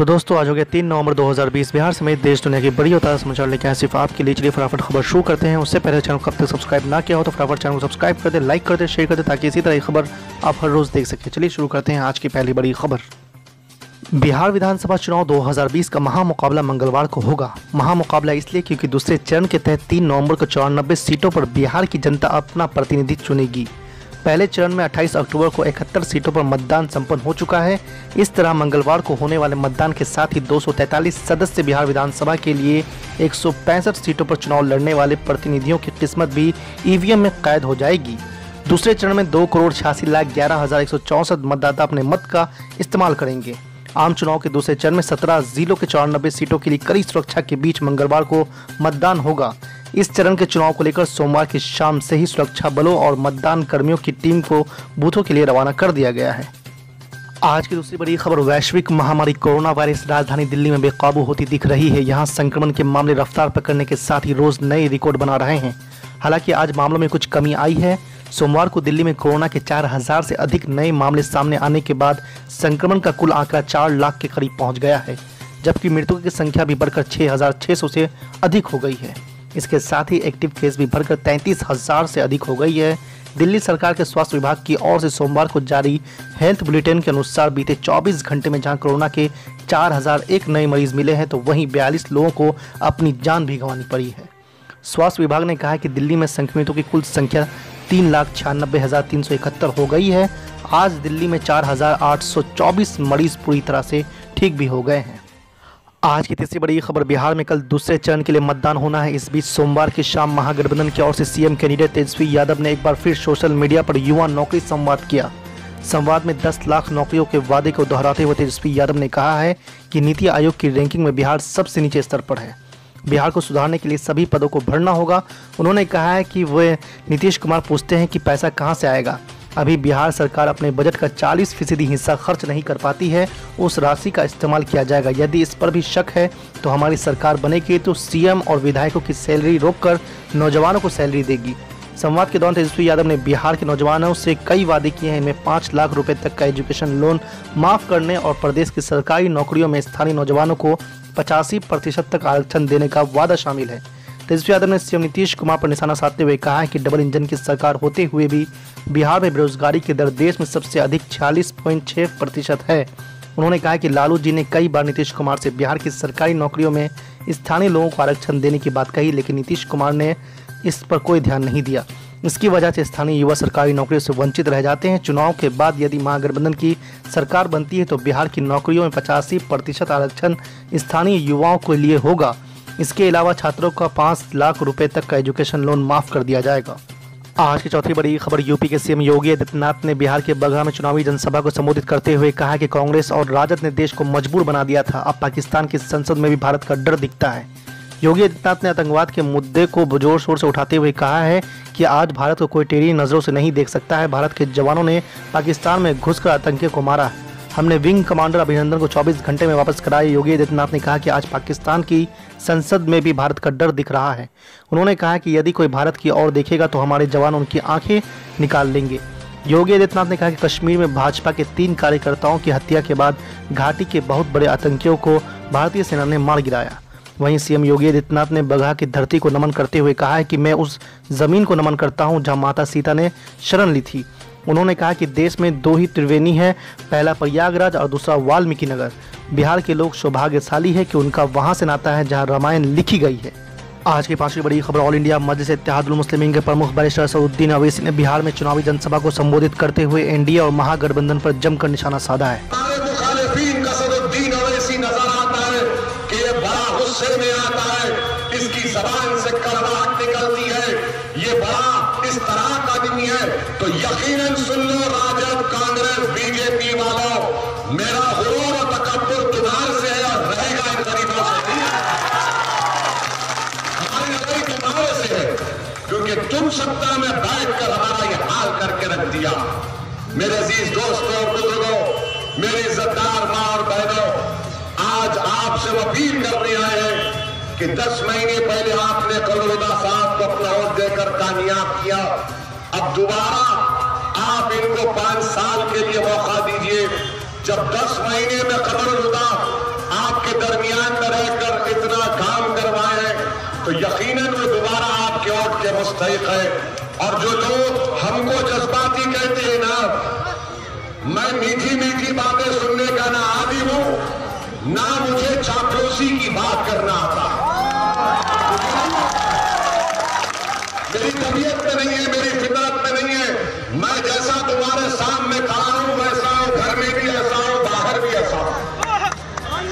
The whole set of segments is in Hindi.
तो दोस्तों आज हो गया 3 नवंबर 2020। बिहार समेत देश दुनिया की बड़ी और ताज़ा समाचार लेके आए सिर्फ आपके लिए। चलिए फटाफट खबर शुरू करते हैं। उससे पहले चैनल को अब तक सब्सक्राइब ना किया हो तो फटाफट चैनल को सब्सक्राइब कर दे, लाइक कर दे, शेयर कर दे, ताकि इसी तरह की खबर आप हर रोज़ देख सकें। चलिए शुरू करते हैं आज की पहली बड़ी खबर। बिहार विधानसभा चुनाव 2020 का महामुकाबला मंगलवार को होगा। महामुकाबला इसलिए क्योंकि दूसरे चरण के तहत 3 नवंबर को 94 सीटों पर बिहार की जनता अपना प्रतिनिधि चुनेगी। पहले चरण में 28 अक्टूबर को 71 सीटों पर मतदान संपन्न हो चुका है। इस तरह मंगलवार को होने वाले मतदान के साथ ही 243 सदस्य बिहार विधानसभा के लिए 165 सीटों पर चुनाव लड़ने वाले प्रतिनिधियों की किस्मत भी ईवीएम में कैद हो जाएगी। दूसरे चरण में 2,86,11,164 मतदाता अपने मत का इस्तेमाल करेंगे। आम चुनाव के दूसरे चरण में 17 जिलों के 94 सीटों के लिए कड़ी सुरक्षा के बीच मंगलवार को मतदान होगा। इस चरण के चुनाव को लेकर सोमवार की शाम से ही सुरक्षा बलों और मतदान कर्मियों की टीम को बूथों के लिए रवाना कर दिया गया है। आज की दूसरी बड़ी खबर। वैश्विक महामारी कोरोना वायरस राजधानी दिल्ली में बेकाबू होती दिख रही है। यहाँ संक्रमण के मामले रफ्तार पकड़ने के साथ ही रोज नए रिकॉर्ड बना रहे हैं। हालांकि आज मामलों में कुछ कमी आई है। सोमवार को दिल्ली में कोरोना के 4000 से अधिक नए मामले सामने आने के बाद संक्रमण का कुल आंकड़ा 4 लाख के करीब पहुंच गया है, जबकि मृतकों की संख्या भी बढ़कर 6600 से अधिक हो गई है। इसके साथ ही एक्टिव केस भी बढ़कर 33,000 से अधिक हो गई है। दिल्ली सरकार के स्वास्थ्य विभाग की ओर से सोमवार को जारी हेल्थ बुलेटिन के अनुसार बीते 24 घंटे में जहां कोरोना के 4001 नए मरीज मिले हैं, तो वहीं 42 लोगों को अपनी जान भी गंवानी पड़ी है। स्वास्थ्य विभाग ने कहा है कि दिल्ली में संक्रमितों की कुल संख्या 3,96,371 हो गई है। आज दिल्ली में 4,824 मरीज पूरी तरह से ठीक भी हो गए हैं। आज की तीसरी बड़ी खबर। बिहार में कल दूसरे चरण के लिए मतदान होना है। इस बीच सोमवार की शाम महागठबंधन की ओर से सीएम कैंडिडेट तेजस्वी यादव ने एक बार फिर सोशल मीडिया पर युवा नौकरी संवाद किया। संवाद में 10 लाख नौकरियों के वादे को दोहराते हुए तेजस्वी यादव ने कहा है कि नीति आयोग की रैंकिंग में बिहार सबसे नीचे स्तर पर है। बिहार को सुधारने के लिए सभी पदों को भरना होगा। उन्होंने कहा है कि वे नीतीश कुमार पूछते हैं कि पैसा कहां से आएगा। अभी बिहार सरकार अपने बजट का 40% हिस्सा खर्च नहीं कर पाती है, उस राशि का इस्तेमाल किया जाएगा। यदि इस पर भी शक है तो हमारी सरकार बनेगी तो सीएम और विधायकों की सैलरी रोककर नौजवानों को सैलरी देगी। संवाद के दौरान तेजस्वी यादव ने बिहार के नौजवानों से कई वादे किए हैं। इनमें 5 लाख रुपए तक का एजुकेशन लोन माफ करने और प्रदेश की सरकारी नौकरियों में स्थानीय नौजवानों को 85% तक आरक्षण देने का वादा शामिल है। तेजस्वी यादव ने सीएम नीतीश कुमार पर निशाना साधते हुए कहा है कि डबल इंजन की सरकार होते हुए भी बिहार में बेरोजगारी की दर देश में सबसे अधिक 46.6% है। उन्होंने कहा कि लालू जी ने कई बार नीतीश कुमार से बिहार की सरकारी नौकरियों में स्थानीय लोगों को आरक्षण देने की बात कही, लेकिन नीतीश कुमार ने इस पर कोई ध्यान नहीं दिया। इसकी वजह से स्थानीय युवा सरकारी नौकरियों से वंचित रह जाते हैं। चुनाव के बाद यदि महागठबंधन की सरकार बनती है तो बिहार की नौकरियों में 85% आरक्षण स्थानीय युवाओं के लिए होगा। इसके अलावा छात्रों का 5 लाख रुपए तक का एजुकेशन लोन माफ कर दिया जाएगा। आज की चौथी बड़ी खबर। यूपी के सीएम योगी आदित्यनाथ ने बिहार के बगहा में चुनावी जनसभा को संबोधित करते हुए कहा कि कांग्रेस और राजद ने देश को मजबूर बना दिया था। अब पाकिस्तान की संसद में भी भारत का डर दिखता है। योगी आदित्यनाथ ने आतंकवाद के मुद्दे को जोर शोर से उठाते हुए कहा है कि आज भारत को कोई टेढ़ी नजरों से नहीं देख सकता है। भारत के जवानों ने पाकिस्तान में घुसकर आतंकियों को मारा है। हमने विंग कमांडर अभिनंदन को 24 घंटे में वापस कराया। योगी आदित्यनाथ ने कहा कि आज पाकिस्तान की संसद में भी भारत का डर दिख रहा है। उन्होंने कहा कि यदि कोई भारत की ओर देखेगा तो हमारे जवान उनकी आंखें निकाल लेंगे। योगी आदित्यनाथ ने कहा कि कश्मीर में भाजपा के 3 कार्यकर्ताओं की हत्या के बाद घाटी के बहुत बड़े आतंकियों को भारतीय सेना ने मार गिराया। वहीं सीएम योगी आदित्यनाथ ने बगहा की धरती को नमन करते हुए कहा है कि मैं उस जमीन को नमन करता हूं जहां माता सीता ने शरण ली थी। उन्होंने कहा कि देश में 2 ही त्रिवेणी है, पहला प्रयागराज और दूसरा वाल्मीकि नगर। बिहार के लोग सौभाग्यशाली है कि उनका वहां से नाता है जहां रामायण लिखी गई है। आज की 5वीं बड़ी खबर। ऑल इंडिया मजलिस इत्तेहादुल मुस्लिमीन के प्रमुख बैरिस्टर असदुद्दीन अवैसी ने बिहार में चुनावी जनसभा को संबोधित करते हुए एनडीए और महागठबंधन पर जमकर निशाना साधा है। इसकी ज़बान से कड़वाहट निकलती है, ये बड़ा इस तरह का आदमी है तो यकीनन सुन लो राजद, कांग्रेस, बीजेपी वालों, मेरा गुरूर और तकब्बुर तुम्हारे से है और रहेगा इन गरीबों से नहीं। हमारी लड़ाई तुम्हारे से है क्योंकि तुम सत्ता में बैठकर हमारा ये हाल करके रख दिया। मेरे अजीज दोस्तों, बुजुर्गों, मेरी इज्जतदार मां और बहनों, आज आपसे अपील करने आए हैं कि 10 महीने पहले आपने कमरुद्दीन साहब को अपना वोट देकर कामयाब किया। अब दोबारा आप इनको 5 साल के लिए मौका दीजिए। जब 10 महीने में कमरुद्दीन मुस्तहिक है। और जो लोग हमको जज्बाती कहते हैं ना, मैं मीठी मीठी बातें सुनने का ना आदी हूं, ना मुझे चापलूसी की बात करना आता। मेरी तबीयत में नहीं है, मेरी फितरत में नहीं है। मैं जैसा तुम्हारे सामने खड़ा हूं वैसा हूं, घर में भी ऐसा हूं, बाहर भी ऐसा हूं।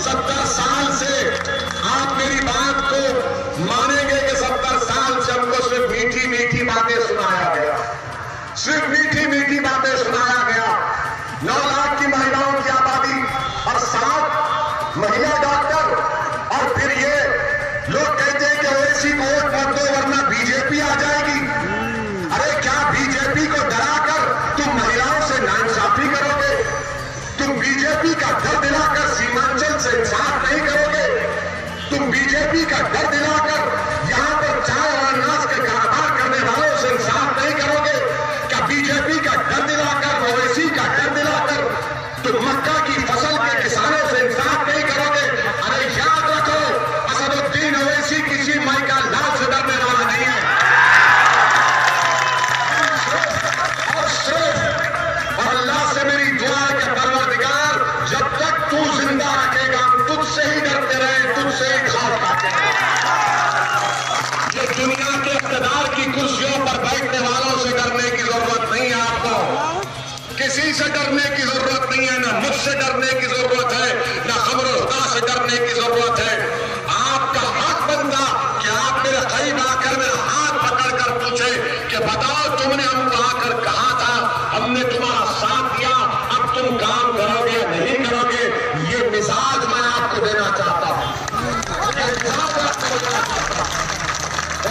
70 साल से आप मेरी बात को मानेंगे कि 70 साल से हमको सिर्फ मीठी मीठी बातें सुनाया गया, सिर्फ मीठी मीठी बातें सुनाया गया। 9 लाख की महिलाओं की आबादी और 7 महिला डॉक्टर, और फिर ये लोग कहते हैं कि ओवैसी को वोट मत दो वरना बीजेपी आ जाएगी। अरे क्या बीजेपी को डराकर तुम महिलाओं से नाइंसाफी करोगे? तुम बीजेपी का डर दिलाकर सीमांचल से इंसाफ नहीं करोगे? तुम बीजेपी का डर दिलाकर यहां पर चाय और अनाज के कारोबार करने वालों से इंसाफ नहीं करोगे? क्या बीजेपी का डर दिलाकर, ओवैसी का डर दिलाकर तुम मक्का की फसल के किसानों से इंसाफ नहीं करोगे? अरे याद रखो, असदुद्दीन ओवैसी किसी माई का लाल से डरने वाला नहीं है। और सिर्फ और अल्लाह से मेरी दुआ है कि परवरदिगार, जब तक तू जिंदा रखेगा हम तुझसे ही डरते रहे, तुझसे ही घाव खाते रहे। ये दुनिया के इक़्तिदार की कुर्सियों पर बैठने वालों से डरने की जरूरत नहीं है आपको, किसी से डरने की जरूरत नहीं है, ना मुझसे डरने की जरूरत है, ना खबर खुदा से डरने की जरूरत है। आपका हक बनता कि आप मेरे करीब आकर मेरा हाथ पकड़कर पूछे कि बताओ तुमने हमको आकर कहा था, हमने तुम्हारा साथ दिया, अब तुम काम करोगे या नहीं करोगे? ये मिजाज मैं आपको देना चाहता हूं, ये मिजाज आपको देना चाहता हूं।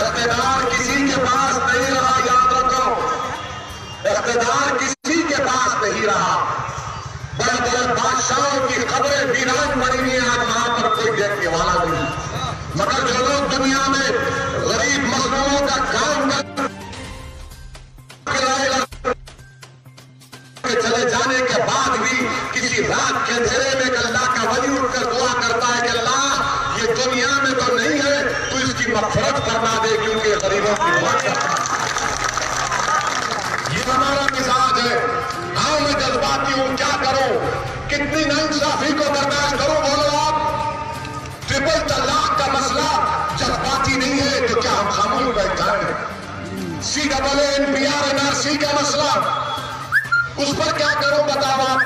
इक़्तिदार किसी के पास नहीं रहा, याद रखो, इक़्तिदार किसी के पास नहीं रहा। बड़े बड़े बादशाहों की खबरें वीरान पड़ी हुई, आज वहां पर कोई देखने वाला नहीं। मगर जो लोग दुनिया में गरीब मजलूमों का काम चले जाने के बाद भी किसी रात के अंधेरे में अल्लाह का वली उठकर दुआ करता है कि अल्लाह ये दुनिया में तो नहीं है, तू इसकी मग़फ़िरत फरमा दे, क्योंकि गरीबों की मदद करता है। ये हमारा मिजाज है। हाँ, मैं जज्बाती हूं, क्या करूं? कितनी नाइंसाफी को बर्दाश्त करूं? बोलो आप। ट्रिपल तलाक का मसला जज्बाती नहीं है तो क्या हम खामोश बैठ जाएं? CAA NPR NRC का मसला, उस पर क्या करूं बताओ आप?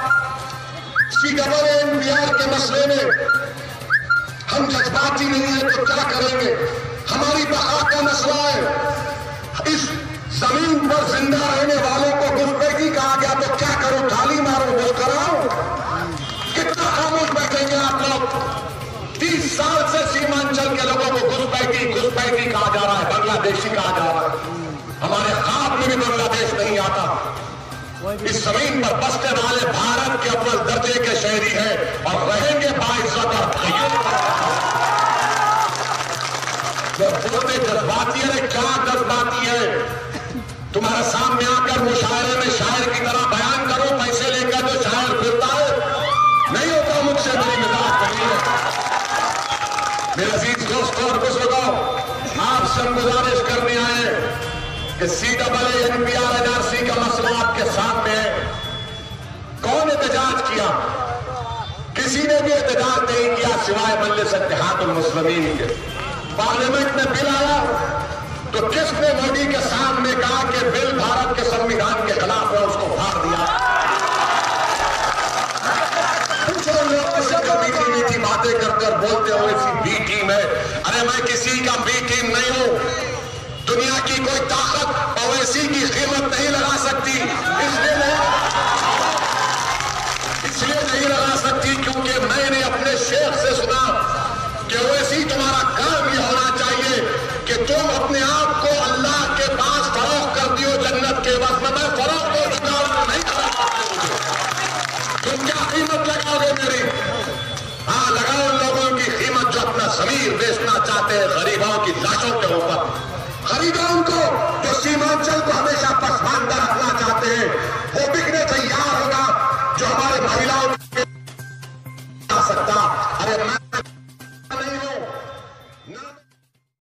CAA NPR के मसले में हम जज्बाती नहीं है तो क्या करेंगे? हमारी बका का मसला है, इस जमीन पर जिंदा रहने वालों को घुसपैठी कहा गया तो क्या करूं? थाली मारूं, मुस्कुराऊं? कितना खामोश बैठेंगे आप लोग? 30 साल से सीमांचल के लोगों को घुसपैठी घुसपैठी कहा जा रहा है, बांग्लादेशी कहा जा रहा है। हमारे ख्वाब में भी बांग्लादेश नहीं आता। इस जमीन पर बसने वाले भारत के अव्वल दर्जे के शहरी हैं और रहेंगे बाइज्जत और बोलते जज्बाती है। क्या जज्बाती है? तुम्हारे सामने आकर मुशायरे में शायर की तरह बयान करो, पैसे लेकर जो शायर फिरता है, नहीं होता मुझसे, मेरी मिजाज नहीं है। मेरे अजीज दोस्तों और बुजुर्गों, आपसे हम गुजारिश करने आए कि CAA NPR NRC का मसला आपके सामने है। कौन एहतजाज किया? किसी ने भी एहतजाज नहीं किया सिवाय मजलिस इत्तेहादुल मुस्लिमीन के। पार्लियामेंट में बिल आया तो किसने मोदी के सामने कहा कि बिल भारत के संविधान के खिलाफ है, उसको फाड़ दिया? मीठी मीठी बातें कर बोलते हो इसी बी टीम है। अरे मैं किसी का बी टीम नहीं हूं। दुनिया की कोई ताकत ओवैसी की कीमत नहीं लगा सकती, इसलिए नहीं लगा सकती क्योंकि मैंने अपने शेख से सुना कि ओवैसी तुम्हारा काम ये होना चाहिए कि तुम अपने आप को अल्लाह के पास फरोख्त कर दियो जन्नत के वक्त में। मैं फरोख्त हो चुका हूं, नहीं करा सकते। तुम क्या कीमत लगाओगे मेरी? हाँ, लगाओ उन लोगों की कीमत जो अपना ज़मीर बेचना चाहते हैं गरीबों की लाशों के ऊपर। खरीदो उनको जो सीमांचल को हमेशा पसमानदा रखना चाहते हैं। वो बिकने तैयार होगा जो हमारे महिलाओं के सकता। अरे